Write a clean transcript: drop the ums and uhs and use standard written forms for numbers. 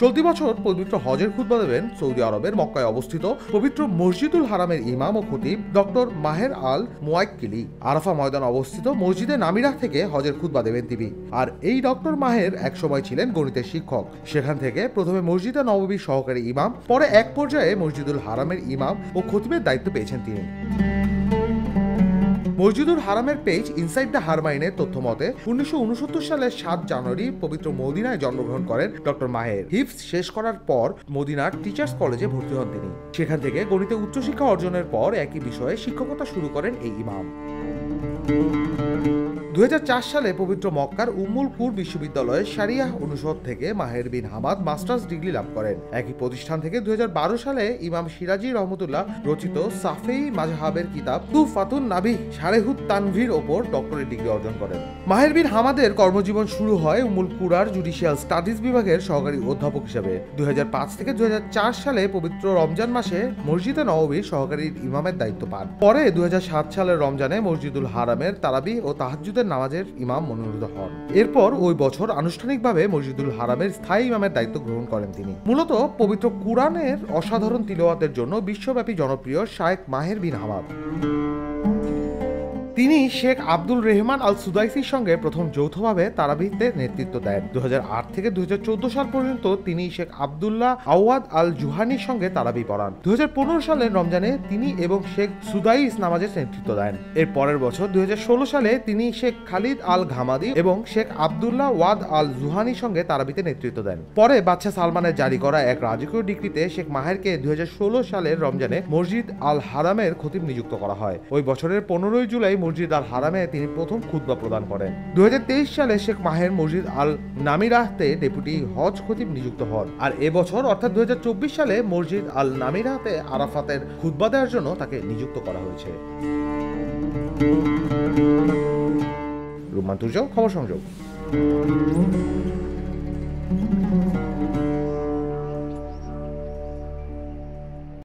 চলতি বছর পবিত্র হজের খুতবা দেবেন সৌদি আরবের মক্কায় অবস্থিত পবিত্র মসজিদুল হারামের ইমাম ও খতিব ডক্টর মাহের আল মুয়াক্কিলি। আরাফা ময়দান অবস্থিত মসজিদে নামিরাহ থেকে হজের খুতবা দেবেন তিনি। আর এই ডক্টর মাহের একসময় ছিলেন গণিতের শিক্ষক। সেখান থেকে প্রথমে মসজিদে নববীর সহকারী ইমাম, পরে এক পর্যায়ে মসজিদুল হারামের ইমাম ও খতিবের দায়িত্ব পেয়েছেন তিনি। মসজিদুল হারামের পেজ ইনসাইড দ্য হারমাইনের তথ্য মতে 1969 সালের 7 জানুয়ারি পবিত্র মদিনায় জন্মগ্রহণ করেন ডক্টর মাহের। হিফজ শেষ করার পর মদিনার টিচার্স কলেজে ভর্তি হন তিনি। সেখান থেকে গণিতে উচ্চশিক্ষা অর্জনের পর একই বিষয়ে শিক্ষকতা শুরু করেন এই ইমাম। 2004 সালে পবিত্র মক্কার উম্মুল কুর বিশ্ববিদ্যালয়ের শারিয়াহ অনুষদ থেকে মাহের বিন হামাদ মাস্টার্স ডিগ্রি লাভ করেন। একই প্রতিষ্ঠান থেকে 2012 সালে ইমাম সিরাজি রহমতুল্লাহ রচিত সাফেই মাজহাবের কিতাব তুহফাতুন নাবিহ শারেহুত তানভীর ওপর ডক্টরেট ডিগ্রি অর্জন করেন। মাহের বিন হামাদের কর্মজীবন শুরু হয় উম্মুল কুরার জুডিশিয়াল স্টাডিজ বিভাগের সহকারী অধ্যাপক হিসেবে। 2005 থেকে 2004 সালে পবিত্র রমজান মাসে মসজিদে নববীর সহকারী ইমামের দায়িত্ব পান। পরে 2007 সালের রমজানে মসজিদুল হারামের তারাবি ও তাহাজ্জুদের নামাজের ইমাম মনোনীত হন। এরপর ওই বছর আনুষ্ঠানিকভাবে মসজিদুল হারামের স্থায়ী ইমামের দায়িত্ব গ্রহণ করেন তিনি। মূলত পবিত্র কুরআনের অসাধারণ তিলাওয়াতের জন্য বিশ্বব্যাপী জনপ্রিয় শায়েখ মাহের বিন হামাদ। তিনি শেখ আব্দুল রেহমান আল সুদাইসির সঙ্গে প্রথম যৌথভাবে তারাবিতে নেতৃত্ব দেন। 2008 থেকে 2014 সাল পর্যন্ত তিনি শেখ আব্দুল্লাহ আওয়াদ আল জুহানির সঙ্গে তারাবি পড়ান। 2015 সালের রমজানে তিনি এবং শেখ সুদাইস নামাজের নেতৃত্ব দেন। এর পরের বছর 2016 সালে তিনি শেখ খালিদ আল ঘামাদি এবং শেখ আব্দুল্লাহ ওয়াদ আল জুহানির সঙ্গে তারাবিতে নেতৃত্ব দেন। পরে বাদশাহ সালমানের জারি করা এক রাজকীয় ডিক্রিতে শেখ মাহেরকে 2016 সালের রমজানে মসজিদ আল হারামের খতিব নিযুক্ত করা হয়। ওই বছরের 15 জুলাই মসজিদ আল হারামে তিনি প্রথম খুতবা প্রদান করেন। 2023 সালে শেখ মাহের মসজিদ আল নামিরাহতে ডেপুটি হজ খতিব নিযুক্ত হন। আর এবছর অর্থাৎ 2024 সালে মসজিদ আল নামিরাহতে আরাফাতের খুতবা দেওয়ার জন্য তাকে নিযুক্ত করা হয়েছে। রুমান তুর্য, খবর সংযোগ।